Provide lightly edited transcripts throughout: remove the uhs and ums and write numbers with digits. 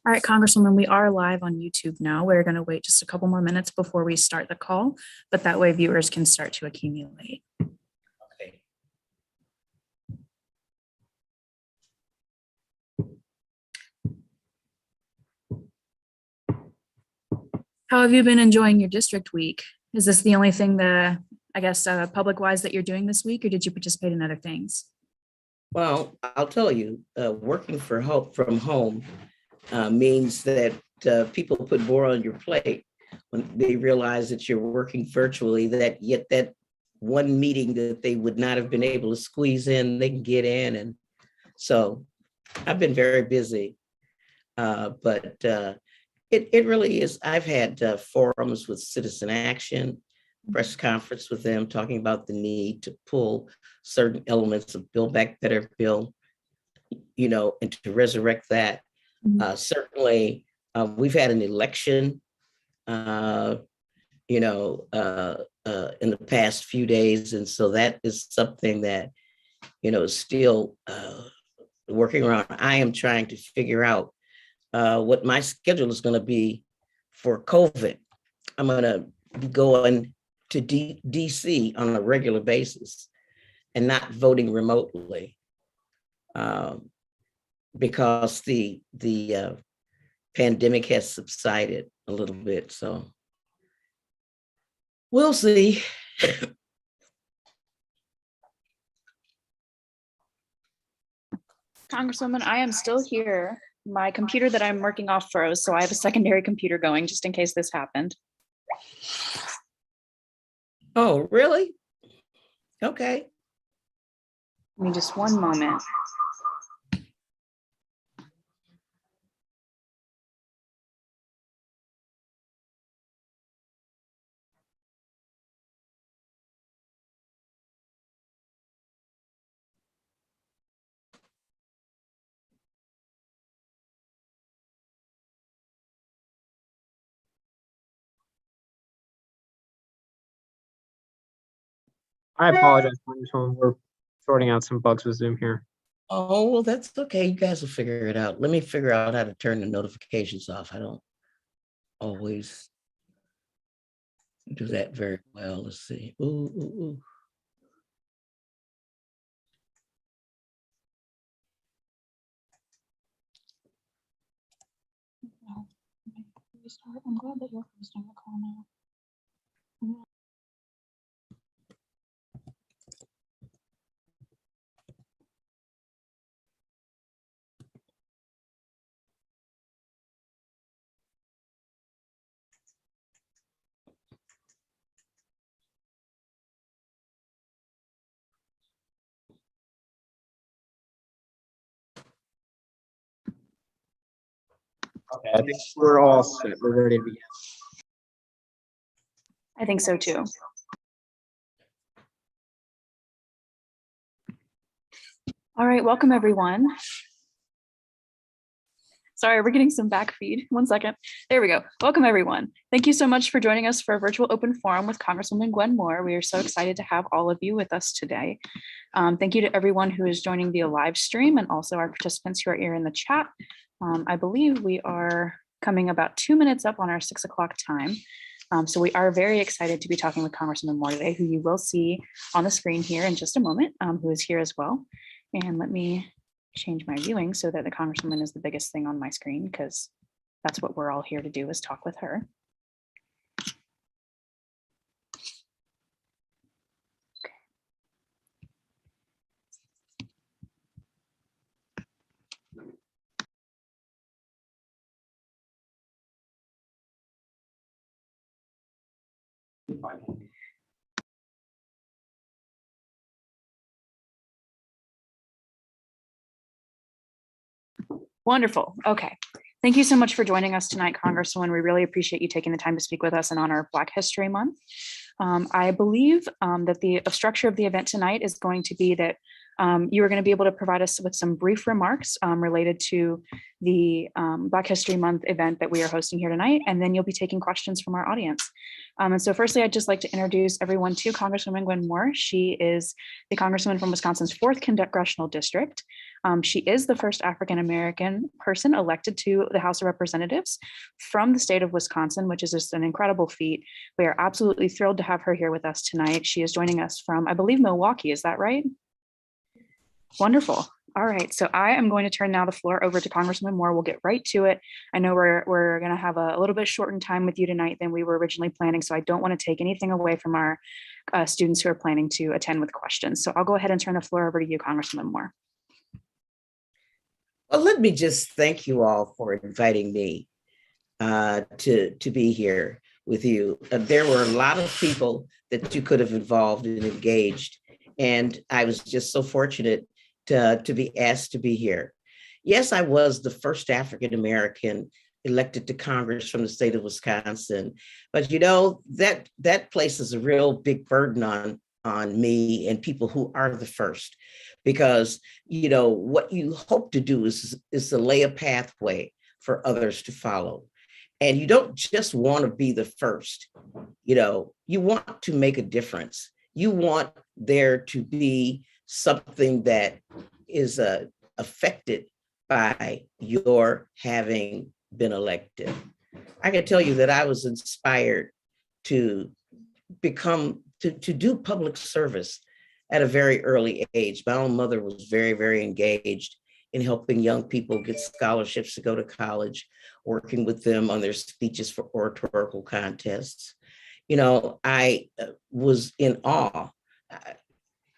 All right, Congresswoman, we are live on YouTube now. We're going to wait just a couple more minutes before we start the call, but that way viewers can start to accumulate. Okay. How have you been enjoying your district week? Is this the only thing public-wise that you're doing this week, or did you participate in other things? Well, I'll tell you, working from home means that people put more on your plate when they realize that you're working virtually, that one meeting that they would not have been able to squeeze in, they can get in. And so I've been very busy, but it really is. I've had forums with Citizen Action, press conference with them talking about the need to pull certain elements of Build Back Better bill, and to resurrect that. Certainly, we've had an election, in the past few days. And so that is something that, is still working around. I am trying to figure out what my schedule is going to be for COVID. I'm going to be going to DC on a regular basis and not voting remotely because the pandemic has subsided a little bit. So we'll see. Congresswoman, I am still here. My computer that I'm working off froze, so I have a secondary computer going just in case this happened. Oh, really? Okay. Give me just one moment. I apologize, Congresswoman. We're sorting out some bugs with Zoom here. Oh, well, that's okay. You guys will figure it out. Let me figure out how to turn the notifications off. I don't always do that very well. Let's see. Ooh. I'm glad that you're hosting the call now. Okay, I think we're all set. We're ready to begin. I think so too. All right, welcome everyone. Sorry, we're getting some back feed. 1 second. There we go. Welcome everyone. Thank you so much for joining us for a virtual open forum with Congresswoman Gwen Moore. We are so excited to have all of you with us today. Thank you to everyone who is joining via live stream and also our participants who are here in the chat. I believe we are coming about 2 minutes up on our 6 o'clock time. So we are very excited to be talking with Congresswoman Moore today, who you will see on the screen here in just a moment, who is here as well. And let me change my viewing so that the Congresswoman is the biggest thing on my screen, because that's what we're all here to do, is talk with her. Wonderful. Okay. Thank you so much for joining us tonight, Congresswoman. We really appreciate you taking the time to speak with us in honor of Black History Month. I believe that the structure of the event tonight is going to be that you are going to be able to provide us with some brief remarks related to the Black History Month event that we are hosting here tonight, and then you'll be taking questions from our audience. And so firstly, I'd just like to introduce everyone to Congresswoman Gwen Moore. She is the Congresswoman from Wisconsin's 4th Congressional District. She is the first African-American person elected to the House of Representatives from the state of Wisconsin, which is just an incredible feat. We are absolutely thrilled to have her here with us tonight. She is joining us from, I believe, Milwaukee. Is that right? Wonderful. All right, so I am going to turn now the floor over to Congresswoman Moore. We'll get right to it. I know we're going to have a little bit shortened time with you tonight than we were originally planning, so I don't want to take anything away from our students who are planning to attend with questions. So I'll go ahead and turn the floor over to you, Congresswoman Moore. Well, let me just thank you all for inviting me to be here with you. There were a lot of people that you could have involved and engaged, and I was just so fortunate to be asked to be here. Yes, I was the first African-American elected to Congress from the state of Wisconsin, but you know, that places a real big burden on me and people who are the first, because you know what you hope to do is to lay a pathway for others to follow. And you don't just want to be the first, you know, you want to make a difference. You want there to be something that is affected by your having been elected. I can tell you that I was inspired to do public service at a very early age. My own mother was very, very engaged in helping young people get scholarships to go to college, working with them on their speeches for oratorical contests. You know, I was in awe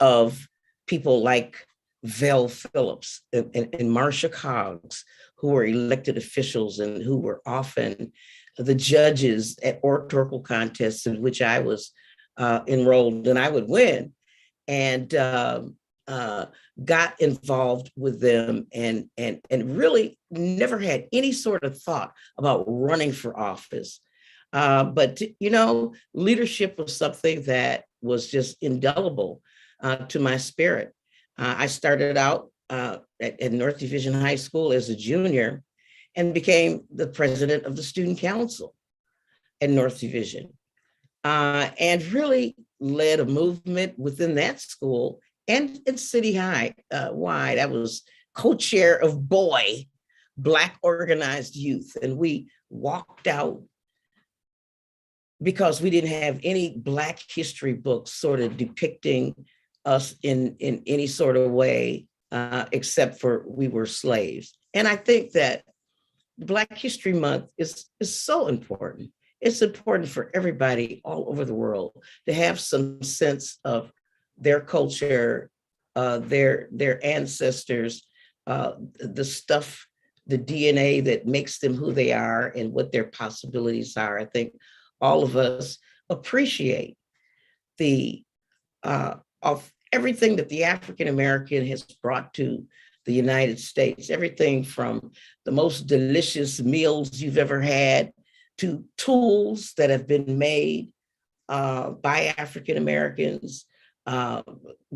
of people like Vel Phillips and Marsha Coggs, who were elected officials and who were often the judges at oratorical contests in which I was enrolled, and I would win, and got involved with them and really never had any sort of thought about running for office. But, you know, leadership was something that was just indelible to my spirit. I started out at North Division High School as a junior and became the president of the student council at North Division, and really led a movement within that school and at City High wide. I was co-chair of BOY, Black Organized Youth, and we walked out because we didn't have any Black history books sort of depicting us in any sort of way, except for we were slaves. And I think that Black History Month is so important. It's important for everybody all over the world to have some sense of their culture, their ancestors, the stuff, the DNA that makes them who they are and what their possibilities are. I think all of us appreciate the of everything that the African American has brought to the United States, everything from the most delicious meals you've ever had to tools that have been made by African Americans,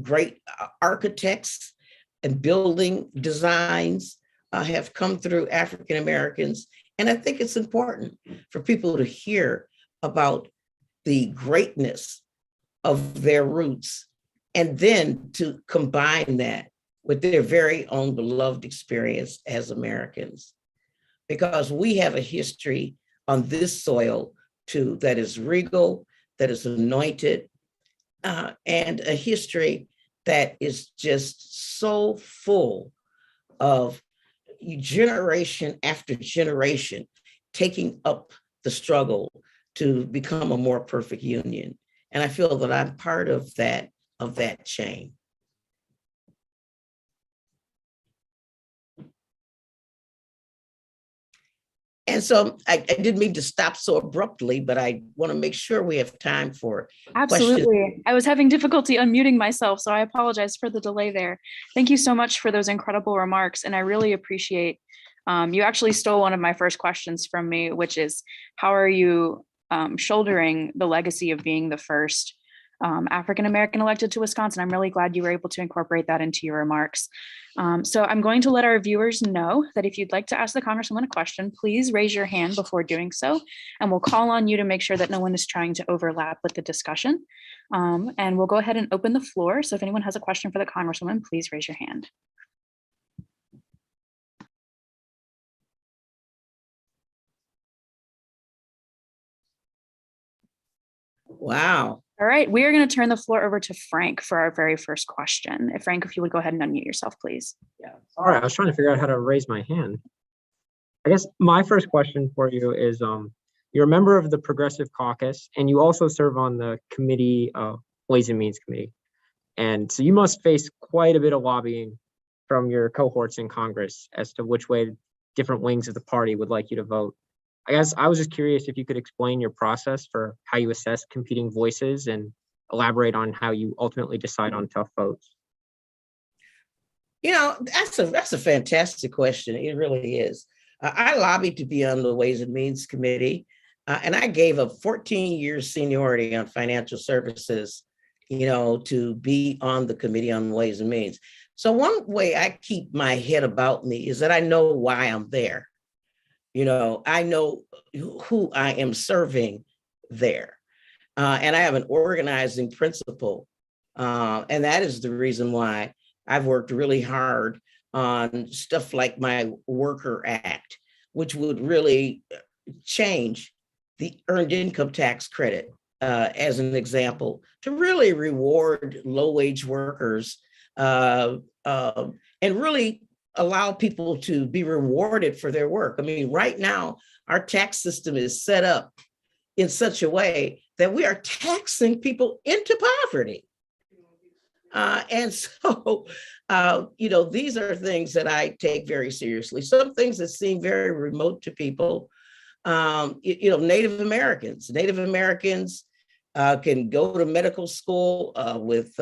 great architects and building designs have come through African Americans. And I think it's important for people to hear about the greatness of their roots, and then to combine that with their very own beloved experience as Americans. Because we have a history on this soil too that is regal, that is anointed, and a history that is just so full of generation after generation taking up the struggle to become a more perfect union. And I feel that I'm part of that chain. And so I didn't mean to stop so abruptly, but I want to make sure we have time for Absolutely. questions. I was having difficulty unmuting myself, so I apologize for the delay there. Thank you so much for those incredible remarks. And I really appreciate, you actually stole one of my first questions from me, which is, how are you shouldering the legacy of being the first African-American elected to Wisconsin. I'm really glad you were able to incorporate that into your remarks. So I'm going to let our viewers know that if you'd like to ask the Congresswoman a question, please raise your hand before doing so, and we'll call on you to make sure that no one is trying to overlap with the discussion. And we'll go ahead and open the floor. So if anyone has a question for the Congresswoman, please raise your hand. Wow. All right, we are going to turn the floor over to Frank for our very first question. Frank, if you would go ahead and unmute yourself, please. Yeah. All right, I was trying to figure out how to raise my hand. I guess my first question for you is, you're a member of the Progressive Caucus, and you also serve on the committee, Ways and Means Committee. And so you must face quite a bit of lobbying from your cohorts in Congress as to which way different wings of the party would like you to vote. I guess I was just curious if you could explain your process for how you assess competing voices and elaborate on how you ultimately decide on tough votes. You know, that's a fantastic question. It really is. I lobbied to be on the Ways and Means Committee, and I gave up 14 years seniority on financial services, you know, to be on the Committee on Ways and Means. So one way I keep my head about me is that I know why I'm there. You know, I know who I am serving there. And I have an organizing principle. And that is the reason why I've worked really hard on stuff like my Worker Act, which would really change the earned income tax credit, as an example, to really reward low-wage workers and really allow people to be rewarded for their work. I mean, right now, our tax system is set up in such a way that we are taxing people into poverty. And so, you know, these are things that I take very seriously. Some things that seem very remote to people, you know, Native Americans can go to medical school with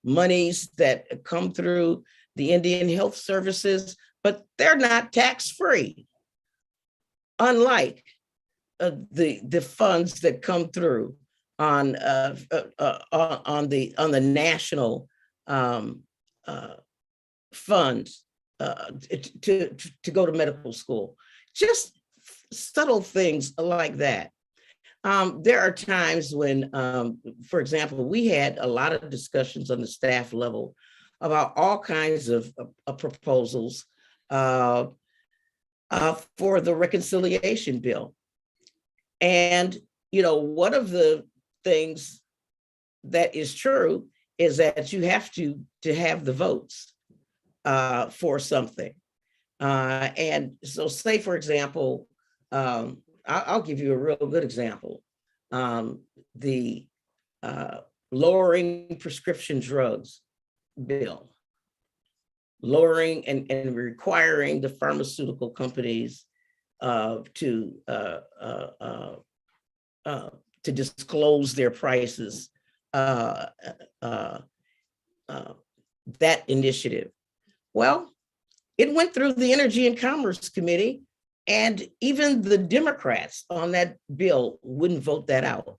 monies that come through the Indian Health Services, but they're not tax-free, unlike the funds that come through on the national funds to go to medical school. Just subtle things like that. There are times when, for example, we had a lot of discussions on the staff level about all kinds of proposals for the reconciliation bill. And, you know, one of the things that is true is that you have to have the votes for something. And so say, for example, I'll give you a real good example. The lowering prescription drugs bill, lowering and requiring the pharmaceutical companies to disclose their prices, that initiative. Well, it went through the Energy and Commerce Committee, and even the Democrats on that bill wouldn't vote that out.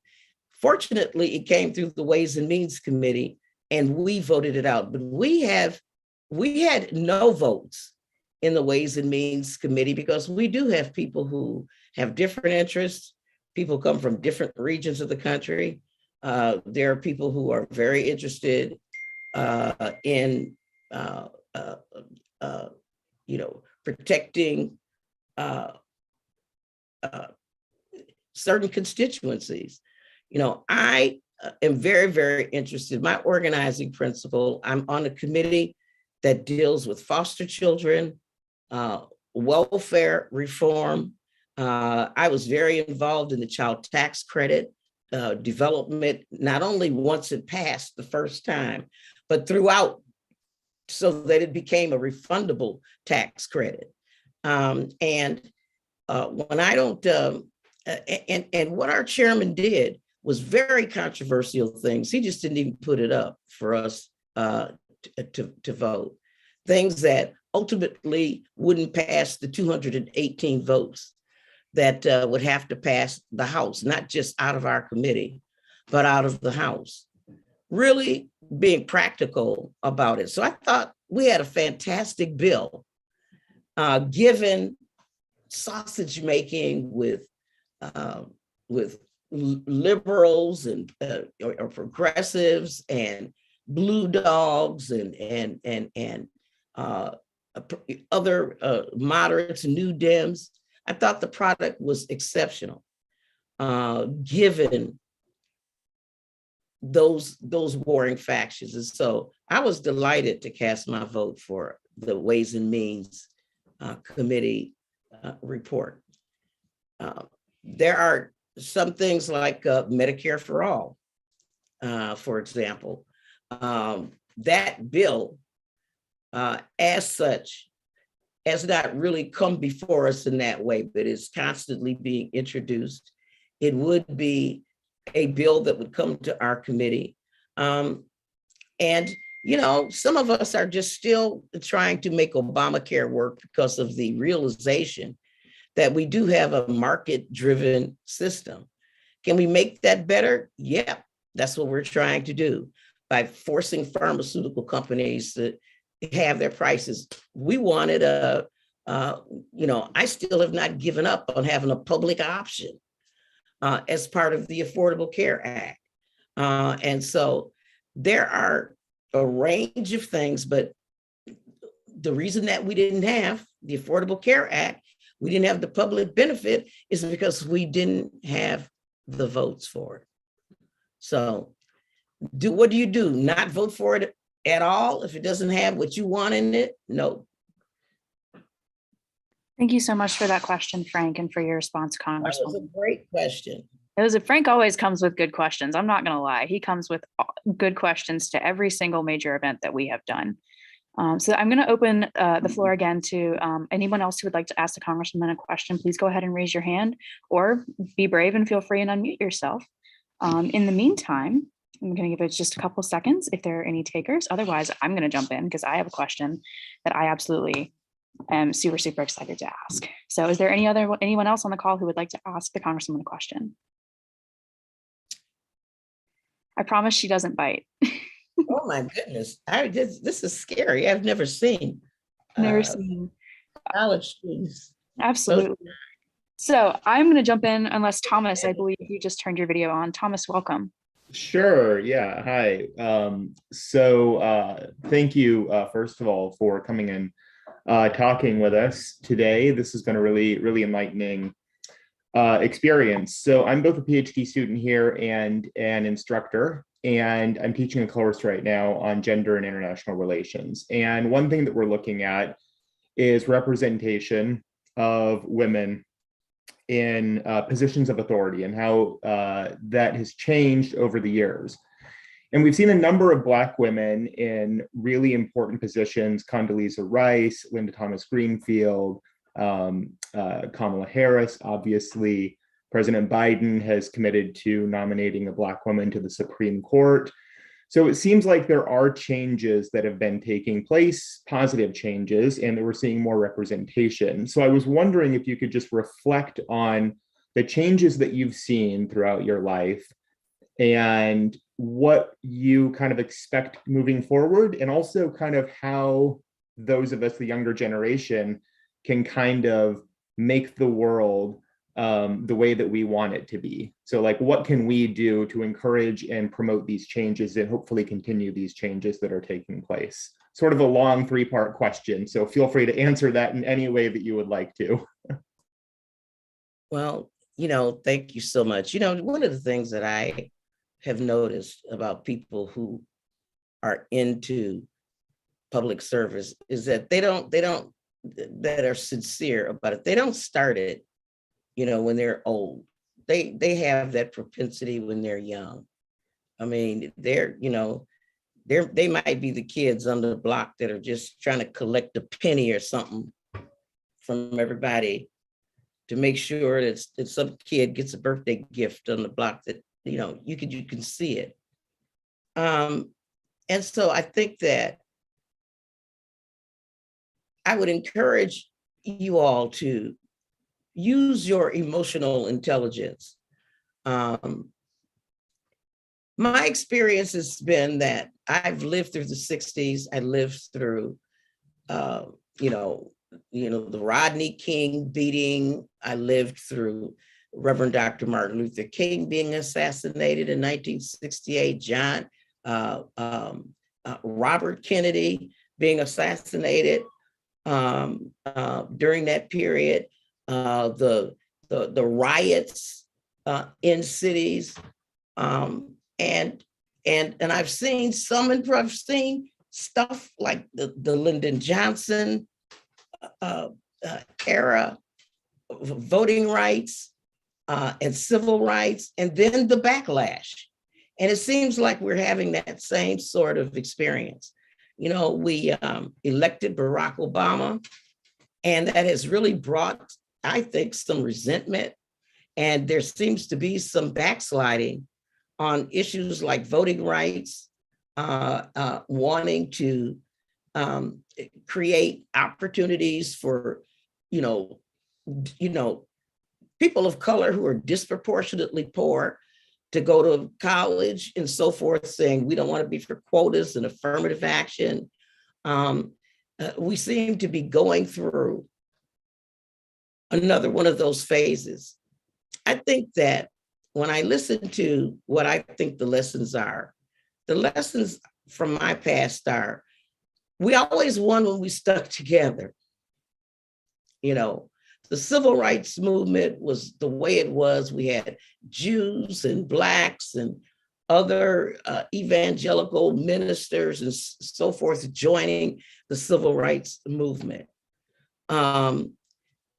Fortunately, it came through the Ways and Means Committee, and we voted it out. But we had no votes in the Ways and Means Committee because we do have people who have different interests. People come from different regions of the country. There are people who are very interested in you know, protecting certain constituencies. You know, I am very, very interested. My organizing principle, I'm on a committee that deals with foster children, welfare reform. I was very involved in the child tax credit development, not only once it passed the first time, but throughout, so that it became a refundable tax credit. When I don't, and what our chairman did was very controversial things. He just didn't even put it up for us to vote. Things that ultimately wouldn't pass the 218 votes that would have to pass the House, not just out of our committee, but out of the House. really being practical about it. So I thought we had a fantastic bill, given sausage making with liberals and or progressives and blue dogs and other moderates, new Dems. I thought the product was exceptional, given those warring factions. And so I was delighted to cast my vote for the Ways and Means Committee report. There are some things like Medicare for All, for example. That bill, as such, has not really come before us in that way, but is constantly being introduced. It would be a bill that would come to our committee. And, you know, some of us are just still trying to make Obamacare work because of the realization that we do have a market-driven system. Can we make that better? Yeah, that's what we're trying to do by forcing pharmaceutical companies to have their prices. We wanted you know, I still have not given up on having a public option as part of the Affordable Care Act. And so there are a range of things, but the reason that we didn't have the Affordable Care Act, we didn't have the public benefit, is because we didn't have the votes for it. So what do you do? Not vote for it at all if it doesn't have what you want in it? No. Thank you so much for that question, Frank, and for your response, That was Congresswoman. a great question. Frank always comes with good questions. I'm not going to lie. He comes with good questions to every single major event that we have done. So I'm going to open the floor again to anyone else who would like to ask the Congresswoman a question. Please go ahead and raise your hand, or be brave and feel free and unmute yourself. In the meantime, I'm going to give it just a couple seconds if there are any takers. Otherwise, I'm going to jump in because I have a question that I absolutely am super excited to ask. So is there anyone else on the call who would like to ask the Congresswoman a question? I promise she doesn't bite. Oh my goodness, this is scary. I've never seen. Never seen. College students. Absolutely. So I'm going to jump in unless Thomas, I believe you just turned your video on. Thomas, welcome. Sure. Yeah. Hi. Thank you, first of all, for coming and talking with us today. This has been a really enlightening experience. So I'm both a PhD student here and an instructor, and I'm teaching a course right now on gender and international relations. And one thing that we're looking at is representation of women in positions of authority and how that has changed over the years. And we've seen a number of Black women in really important positions: Condoleezza Rice, Linda Thomas Greenfield, Kamala Harris. Obviously, President Biden has committed to nominating a Black woman to the Supreme Court. So it seems like there are changes that have been taking place, positive changes, and that we're seeing more representation. So I was wondering if you could just reflect on the changes that you've seen throughout your life and what you kind of expect moving forward, and also kind of how those of us, the younger generation, can kind of make the world the way that we want it to be. So like, what can we do to encourage and promote these changes and hopefully continue these changes that are taking place? Sort of a long three-part question, so feel free to answer that in any way that you would like to. Well, you know, thank you so much. You know, one of the things that I have noticed about people who are into public service is that that are sincere about it. They don't start it, you know, when they're old. They have that propensity when they're young. I mean, they might be the kids on the block that are just trying to collect a penny or something from everybody to make sure that some kid gets a birthday gift on the block that, you know, you can see it. And so I think that I would encourage you all to use your emotional intelligence my experience has been that I've lived through the 60s. I lived through, you know, the Rodney King beating. I lived through Reverend Dr. Martin Luther King being assassinated in 1968, Robert Kennedy being assassinated during that period, the riots in cities, and I've seen I've seen stuff like the Lyndon Johnson era, voting rights and civil rights, and then the backlash. And it seems like we're having that same sort of experience. You know, we elected Barack Obama, and that has really brought, I think, some resentment. And there seems to be some backsliding on issues like voting rights, wanting to create opportunities for, people of color who are disproportionately poor to go to college and so forth, saying we don't want to be for quotas and affirmative action. We seem to be going through another one of those phases. I think that when I listen to what I think the lessons are, the lessons from my past are, we always won when we stuck together. You know, the civil rights movement was the way it was. We had Jews and Blacks and other evangelical ministers and so forth joining the civil rights movement.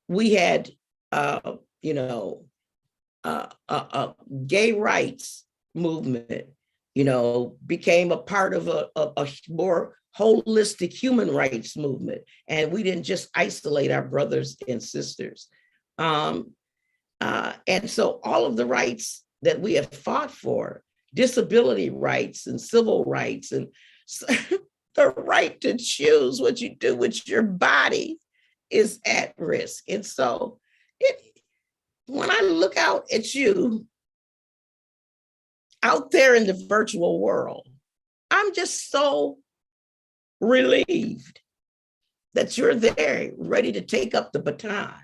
We had, gay rights movement, became a part of a more holistic human rights movement. And we didn't just isolate our brothers and sisters. And so all of the rights that we have fought for, disability rights and civil rights, and the right to choose what you do with your body is at risk. And so when I look out at you out there in the virtual world, I'm just so relieved that you're there ready to take up the baton.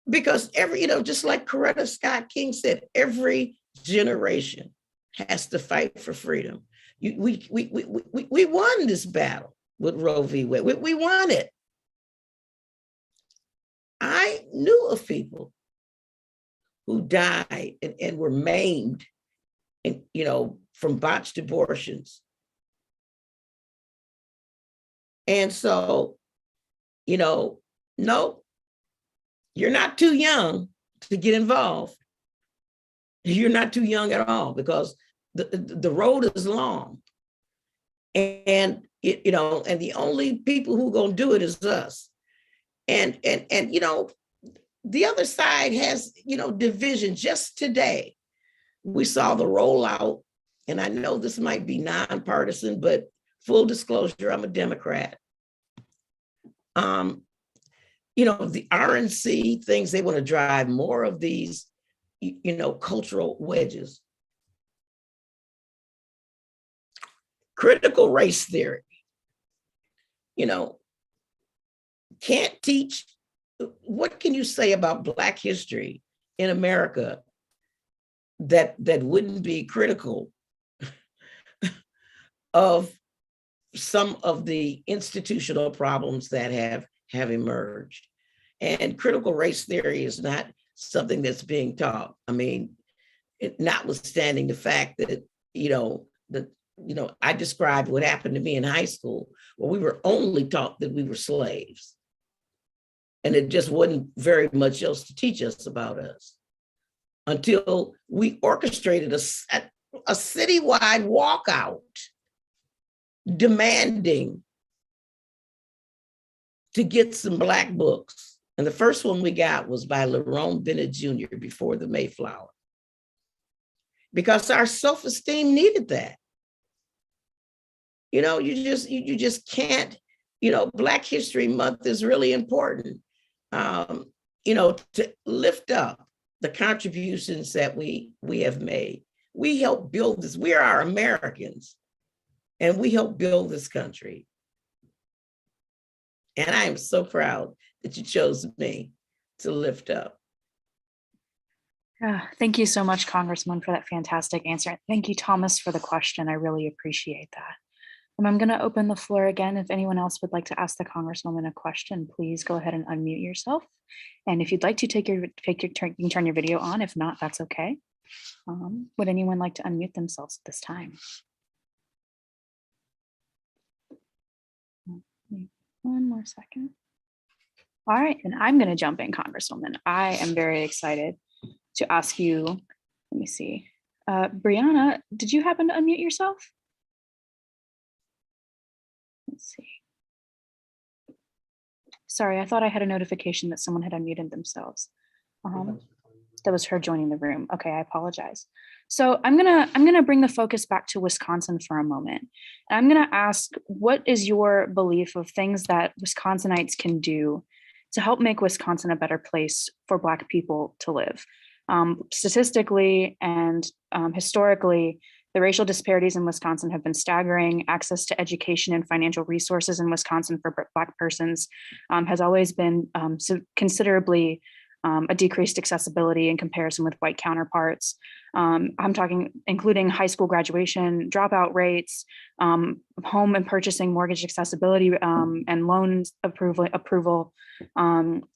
Because just like Coretta Scott King said, every generation has to fight for freedom. We won this battle with Roe v. Wade. We won it. I knew of people who died and were maimed, and from botched abortions. And so, no, you're not too young to get involved. You're not too young at all, because the road is long. And and the only people who are going to do it is us. And the other side has, division. Just today, we saw the rollout, and I know this might be nonpartisan, but full disclosure, I'm a Democrat. The RNC thinks they want to drive more of these, cultural wedges. Critical race theory, can't teach. What can you say about Black history in America that wouldn't be critical of some of the institutional problems that have emerged? And critical race theory is not something that's being taught. I mean, notwithstanding the fact that, I described what happened to me in high school, where we were only taught that we were slaves. And it just wasn't very much else to teach us about us until we orchestrated a citywide walkout demanding to get some Black books. And the first one we got was by Lerone Bennett Jr., Before the Mayflower, because our self-esteem needed that. You just can't, Black History Month is really important, to lift up the contributions that we have made. We help build this. We are Americans, and we help build this country. And I am so proud that you chose me to lift up. Thank you so much, Congresswoman, for that fantastic answer. Thank you, Thomas, for the question. I really appreciate that. I'm going to open the floor again. If anyone else would like to ask the Congresswoman a question, please go ahead and unmute yourself. And if you'd like to take your turn, you can turn your video on. If not, that's okay. Would anyone like to unmute themselves at this time? One more second. All right, and I'm going to jump in, Congresswoman. I am very excited to ask you, let me see. Brianna, did you happen to unmute yourself? Let's see. Sorry, I thought I had a notification that someone had unmuted themselves. That was her joining the room. Okay, I apologize. So I'm gonna bring the focus back to Wisconsin for a moment. And I'm gonna ask, what is your belief of things that Wisconsinites can do to help make Wisconsin a better place for Black people to live? Statistically and historically, the racial disparities in Wisconsin have been staggering. Access to education and financial resources in Wisconsin for Black persons has always been considerably a decreased accessibility in comparison with white counterparts. I'm talking including high school graduation, dropout rates, home and purchasing mortgage accessibility and loans approval,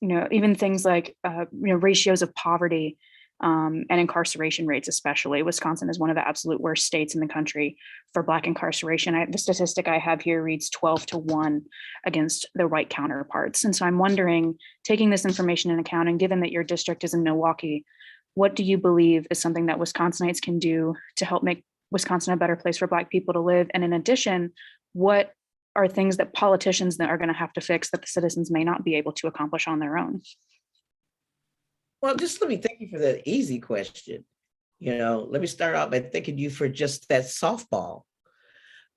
even things like ratios of poverty and incarceration rates, especially. Wisconsin is one of the absolute worst states in the country for Black incarceration. The statistic I have here reads 12-1 against their white counterparts. And so I'm wondering, taking this information into account, and given that your district is in Milwaukee, what do you believe is something that Wisconsinites can do to help make Wisconsin a better place for Black people to live? And in addition, what are things that politicians that are going to have to fix that the citizens may not be able to accomplish on their own? Well, just let me thank you for that easy question. Let me start out by thanking you for just that softball.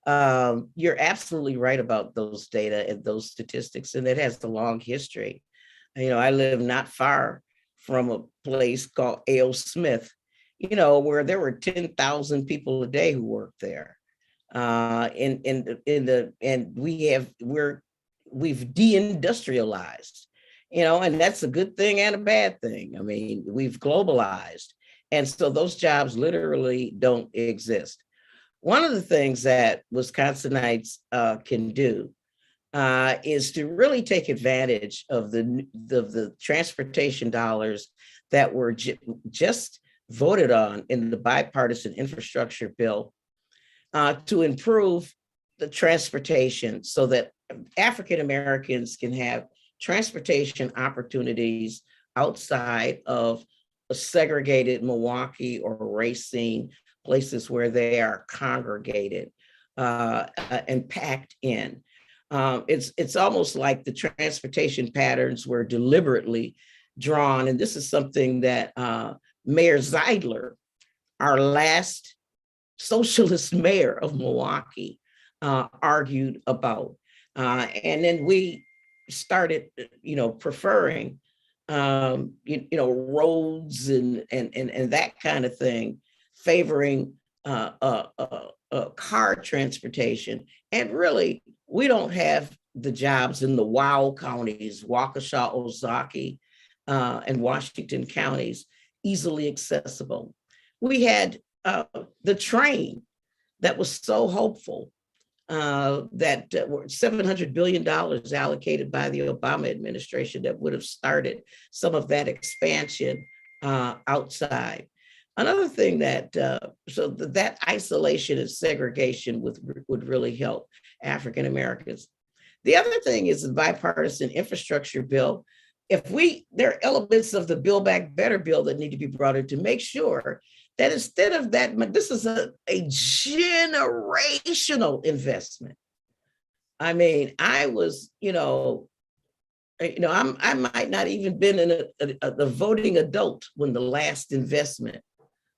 You're absolutely right about those data and those statistics, and it has a long history. I live not far from a place called A.O. Smith, where there were 10,000 people a day who worked there. We've deindustrialized. And that's a good thing and a bad thing. I mean, we've globalized. And so those jobs literally don't exist. One of the things that Wisconsinites can do is to really take advantage of the transportation dollars that were just voted on in the bipartisan infrastructure bill to improve the transportation so that African Americans can have transportation opportunities outside of a segregated Milwaukee or Racine, places where they are congregated and packed in. It's almost like the transportation patterns were deliberately drawn. And this is something that Mayor Zeidler, our last socialist mayor of Milwaukee, argued about. And then we started, preferring, roads and that kind of thing, favoring car transportation. And really, we don't have the jobs in the WOW counties, Waukesha, Ozaukee, and Washington counties easily accessible. We had the train that was so hopeful, that were $700 billion allocated by the Obama administration that would have started some of that expansion outside. Another thing that that isolation and segregation would really help African Americans. The other thing is the bipartisan infrastructure bill. There are elements of the Build Back Better bill that need to be brought in to make sure that instead of that, this is a generational investment. I mean, I was, I might not even been in a voting adult when the last investment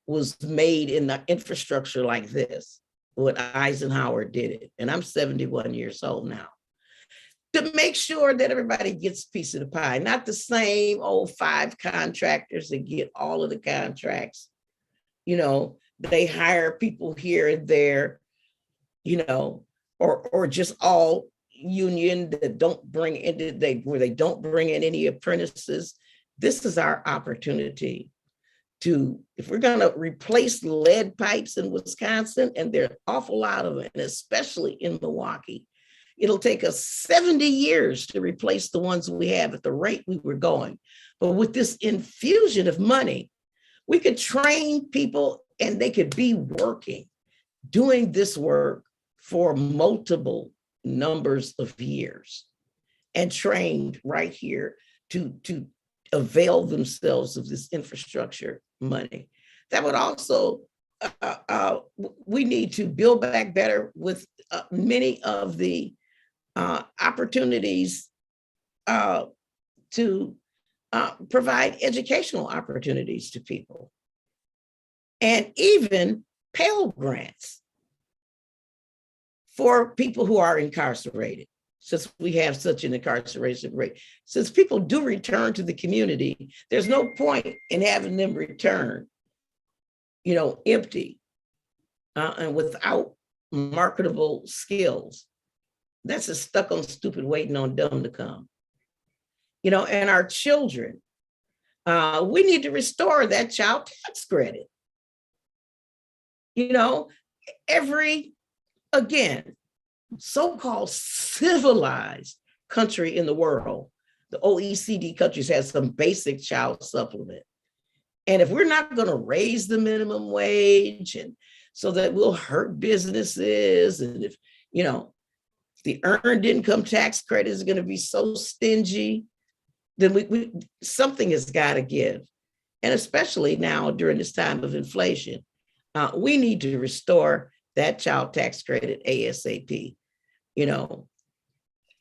was made in the infrastructure like this, when Eisenhower did it. And I'm 71 years old now. To make sure that everybody gets a piece of the pie, not the same old 5 contractors that get all of the contracts. they hire people here and there, or just all union that don't bring in, where they don't bring in any apprentices. This is our opportunity to, if we're going to replace lead pipes in Wisconsin, and there are an awful lot of them, and especially in Milwaukee, it'll take us 70 years to replace the ones we have at the rate we were going. But with this infusion of money, we could train people and they could be working, doing this work for multiple numbers of years and trained right here to avail themselves of this infrastructure money. That would also, we need to build back better with many of the opportunities to provide educational opportunities to people, and even Pell Grants for people who are incarcerated, since we have such an incarceration rate. Since people do return to the community, there's no point in having them return, empty and without marketable skills. That's just stuck on stupid waiting on dumb to come. And our children, we need to restore that child tax credit. Every, again, so-called civilized country in the world, the OECD countries, have some basic child supplement. And if we're not going to raise the minimum wage, and so that will hurt businesses, and if, the earned income tax credit is going to be so stingy, then we something has got to give. And especially now during this time of inflation, we need to restore that child tax credit ASAP.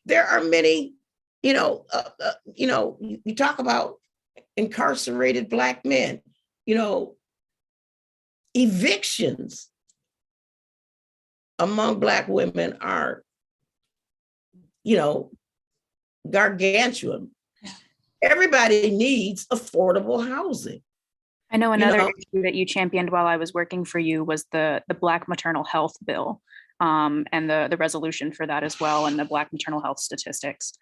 There are many, you talk about incarcerated Black men, evictions among Black women are, gargantuan. Everybody needs affordable housing. I know another issue that you championed while I was working for you was the Black maternal health bill, and the resolution for that as well, and the Black maternal health statistics.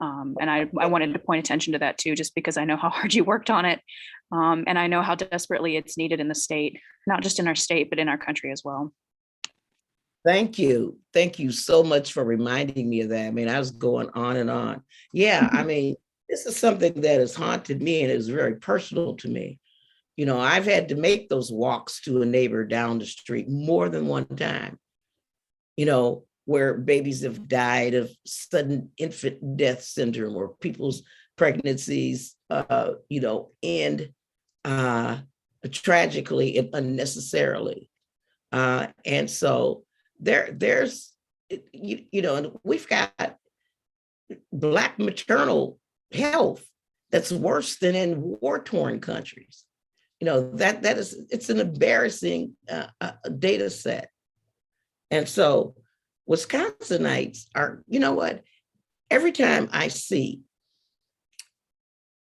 And I wanted to point attention to that too, just because I know how hard you worked on it. And I know how desperately it's needed in the state, not just in our state, but in our country as well. Thank you. Thank you so much for reminding me of that. I mean, I was going on and on. Yeah, I mean, this is something that has haunted me and is very personal to me. I've had to make those walks to a neighbor down the street more than one time, where babies have died of sudden infant death syndrome, or people's pregnancies, end tragically and unnecessarily. And so there's, and we've got Black maternal health that's worse than in war-torn countries. It's an embarrassing data set. And so Wisconsinites are, every time I see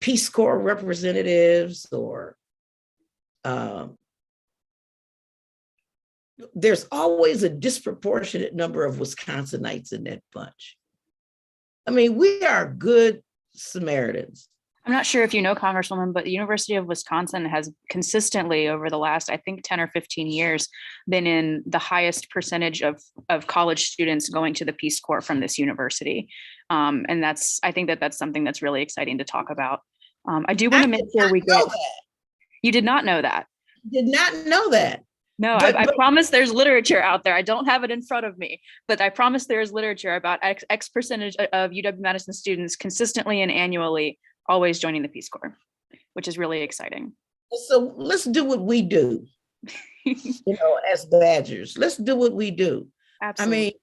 Peace Corps representatives, or there's always a disproportionate number of Wisconsinites in that bunch. I mean, we are good Samaritans. I'm not sure if you know, Congresswoman, but the University of Wisconsin has consistently over the last, I think, 10 or 15 years been in the highest percentage of college students going to the Peace Corps from this university. And I think that's something that's really exciting to talk about. I do want to make sure we get. You did not know that. Did not know that. No, I promise there's literature out there. I don't have it in front of me, but I promise there is literature about X percentage of UW-Madison students consistently and annually always joining the Peace Corps, which is really exciting. So let's do what we do, as Badgers. Let's do what we do. Absolutely. I mean,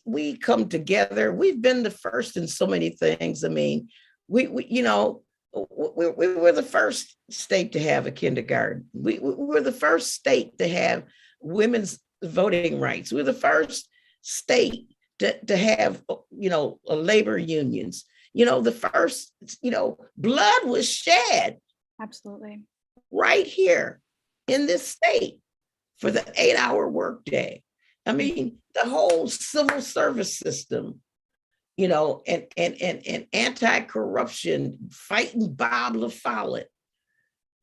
we come together. We've been the first in so many things. I mean, we were the first state to have a kindergarten. We were the first state to have women's voting rights. We're the first state to have, labor unions. The first, blood was shed. Absolutely. Right here in this state for the 8-hour workday. I mean, the whole civil service system, you know, and anti-corruption, fighting Bob LaFollette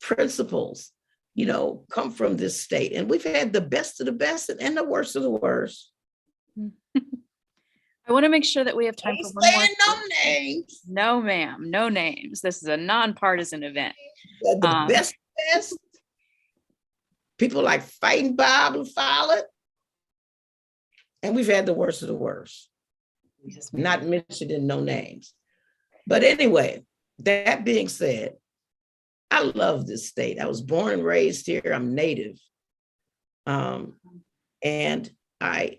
principles, you know, come from this state. And we've had the best of the best and the worst of the worst. I want to make sure that we have time Ain't for one more. saying no names. No, ma'am, no names. This is a nonpartisan event. The best. People like fighting Bob LaFollette. And we've had the worst of the worst. Not mentioned in no names. But anyway, that being said, I love this state. I was born and raised here. I'm native. And I,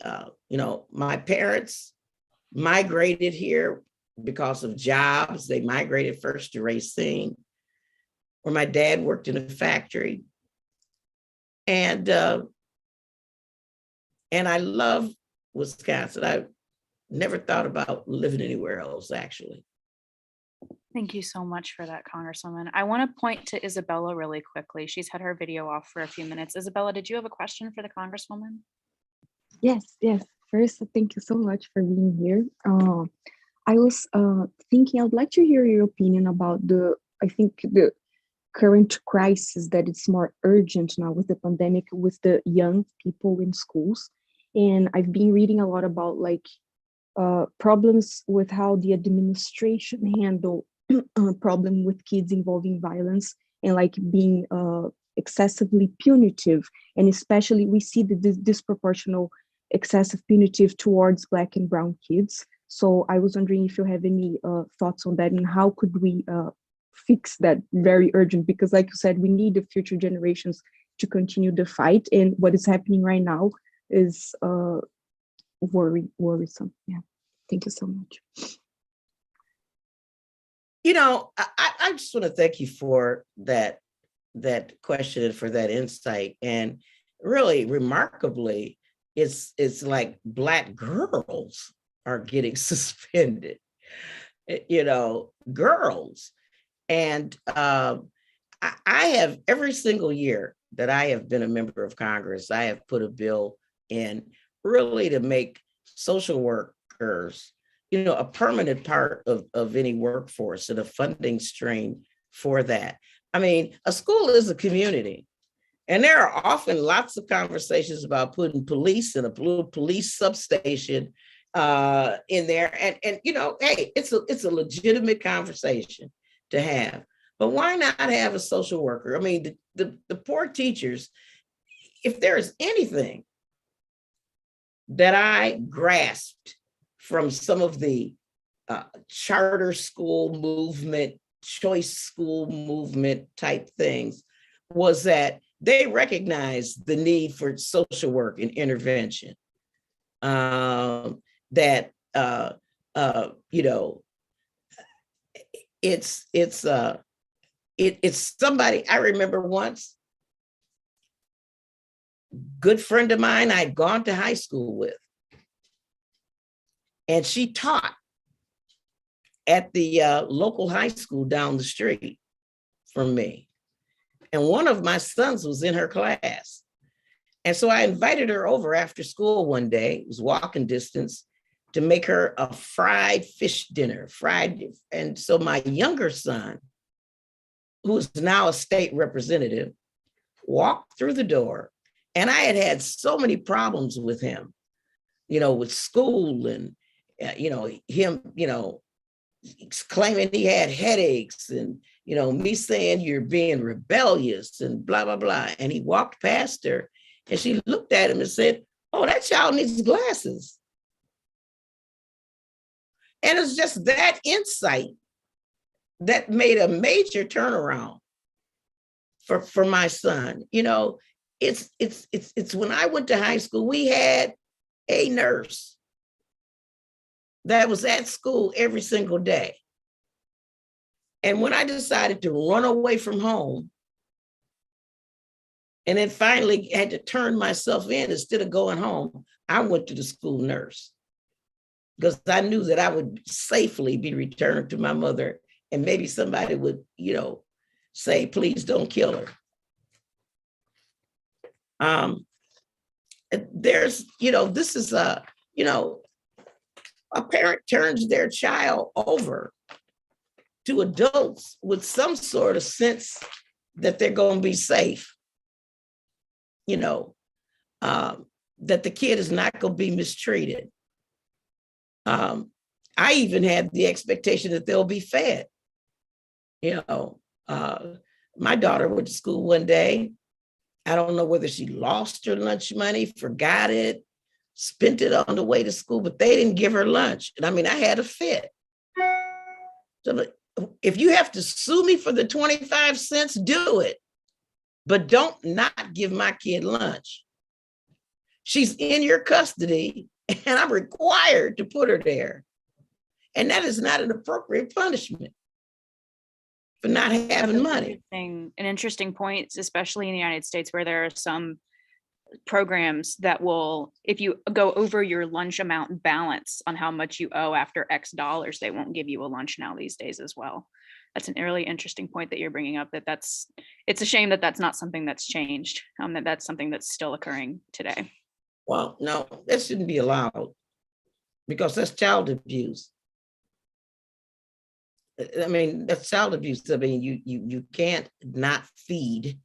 you know, my parents migrated here because of jobs. They migrated first to Racine, where my dad worked in a factory. And I love Wisconsin. I never thought about living anywhere else, actually. Thank you so much for that, Congresswoman. I want to point to Isabella really quickly. She's had her video off for a few minutes. Isabella, did you have a question for the Congresswoman? Yes. First, thank you so much for being here. I was thinking, I would like to hear your opinion about the current crisis that it's more urgent now with the pandemic, with the young people in schools. And I've been reading a lot about like problems with how the administration handle problem with kids involving violence and like being excessively punitive. And especially we see the disproportional excessive punitive towards Black and brown kids. So I was wondering if you have any thoughts on that and how could we fix that very urgent, because like you said, we need the future generations to continue the fight. And what is happening right now is worrisome. Yeah, thank you so much. You know, I just want to thank you for that question and for that insight. And really remarkably, it's like Black girls are getting suspended, you know, girls. And I have, every single year that I have been a member of Congress, I have put a bill in really to make social workers, you know, a permanent part of any workforce and a funding stream for that. I mean, a school is a community. And there are often lots of conversations about putting police in a police substation in there. And you know, hey, it's a legitimate conversation to have. But why not have a social worker? I mean, the poor teachers, if there's anything that I grasped from some of the charter school movement, choice school movement type things, was that they recognized the need for social work and intervention. That you know, it's somebody I remember once, good friend of mine I'd gone to high school with, and she taught at the local high school down the street from me. And one of my sons was in her class. And so I invited her over after school one day, it was walking distance, to make her a fried fish dinner, And so my younger son, who is now a state representative, walked through the door. And I had so many problems with him, you know, with school and, you know, him, you know, claiming he had headaches and, you know, me saying you're being rebellious and blah, blah, blah. And he walked past her and she looked at him and said, "Oh, that child needs glasses." And it's just that insight that made a major turnaround for my son. You know, it's when I went to high school, we had a nurse that was at school every single day. And when I decided to run away from home, and then finally had to turn myself in instead of going home, I went to the school nurse because I knew that I would safely be returned to my mother, and maybe somebody would, you know, say, "Please don't kill her." There's, this is a parent turns their child over to adults with some sort of sense that they're going to be safe, that the kid is not going to be mistreated. I even have the expectation that they'll be fed. My daughter went to school one day. I don't know whether she lost her lunch money, forgot it, spent it on the way to school, but they didn't give her lunch. And I mean, I had a fit. So if you have to sue me for the 25 cents, do it. But don't not give my kid lunch. She's in your custody and I'm required to put her there. And that is not an appropriate punishment for not having money. An interesting point, especially in the United States, where there are some programs that will, if you go over your lunch amount balance on how much you owe after X dollars, they won't give you a lunch now these days as well. That's an really interesting point that you're bringing up, it's a shame that that's not something that's changed, that's something that's still occurring today. Well, no, that shouldn't be allowed because that's child abuse. I mean, that's child abuse. I mean, you can't not feed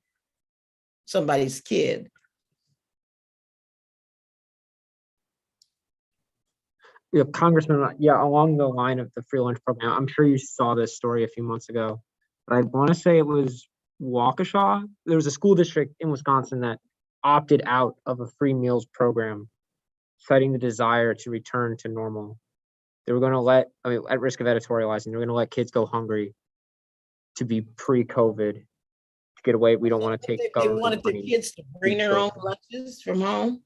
somebody's kid. Yeah, Congressman, yeah, along the line of the free lunch program, I'm sure you saw this story a few months ago, but I want to say it was Waukesha. There was a school district in Wisconsin that opted out of a free meals program, citing the desire to return to normal. They were going to at risk of editorializing, they were going to let kids go hungry to be pre-COVID, to get away. We don't want to take. They wanted the kids to bring their own lunches from home.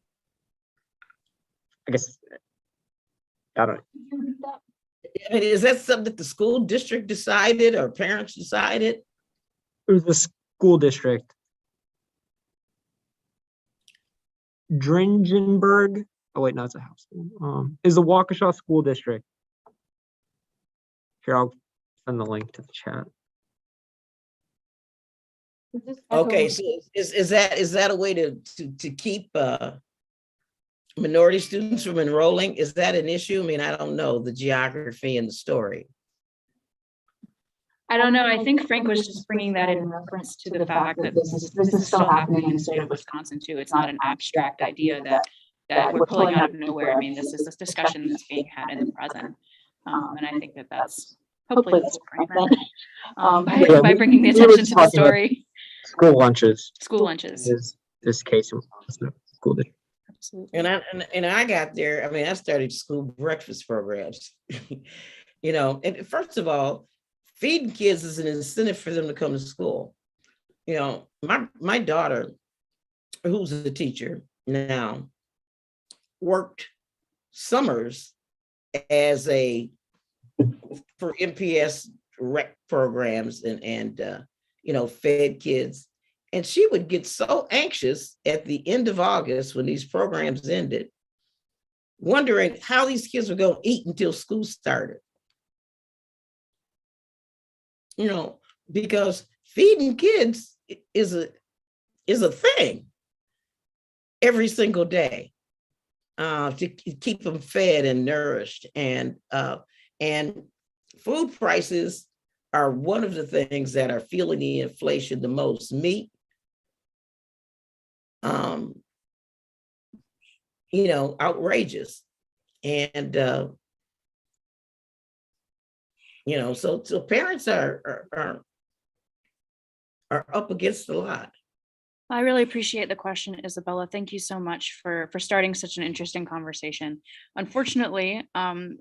I guess. I don't know. I mean, is that something that the school district decided or parents decided? It was the school district. Dringenberg. Oh wait, no, it's a house. Is the Waukesha School District. Here, I'll send the link to the chat. Okay, so is that a way to keep minority students from enrolling? Is that an issue? I mean, I don't know the geography and the story. I don't know. I think Frank was just bringing that in reference to the fact that this is still happening in the state of Wisconsin too. It's not an abstract idea that we're pulling out of nowhere. I mean, this is a discussion that's being had in the present. And I think that's hopefully that's what Frank meant, by bringing the attention to the story. School lunches. School lunches. Is this case in school district. Absolutely. And I got there. I mean, I started school breakfast programs. And first of all, feeding kids is an incentive for them to come to school. My daughter, who's a teacher now, worked summers as for MPS rec programs and fed kids. And she would get so anxious at the end of August when these programs ended, wondering how these kids were going to eat until school started. Because feeding kids is a thing every single day to keep them fed and nourished. And food prices are one of the things that are feeling the inflation the most. Meat, outrageous. And, so parents are up against a lot. I really appreciate the question, Isabella. Thank you so much for starting such an interesting conversation. Unfortunately,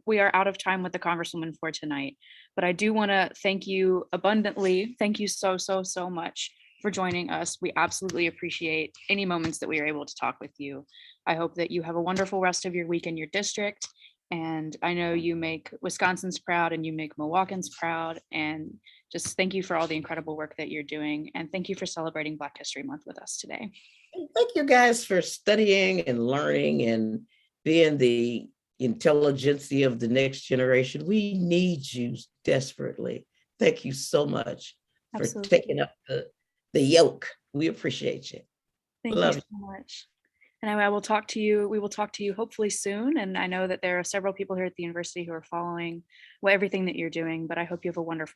we are out of time with the Congresswoman for tonight, but I do want to thank you abundantly. Thank you so much for joining us. We absolutely appreciate any moments that we are able to talk with you. I hope that you have a wonderful rest of your week in your district. And I know you make Wisconsins proud and you make Milwaukeeans proud. And just thank you for all the incredible work that you're doing. And thank you for celebrating Black History Month with us today. Thank you guys for studying and learning and being the intelligentsia of the next generation. We need you desperately. Thank you so much for taking up the yoke. We appreciate you. Thank you Love so it. much. And I will talk to you, we will talk to you hopefully soon. And I know that there are several people here at the university who are following everything that you're doing, but I hope you have a wonderful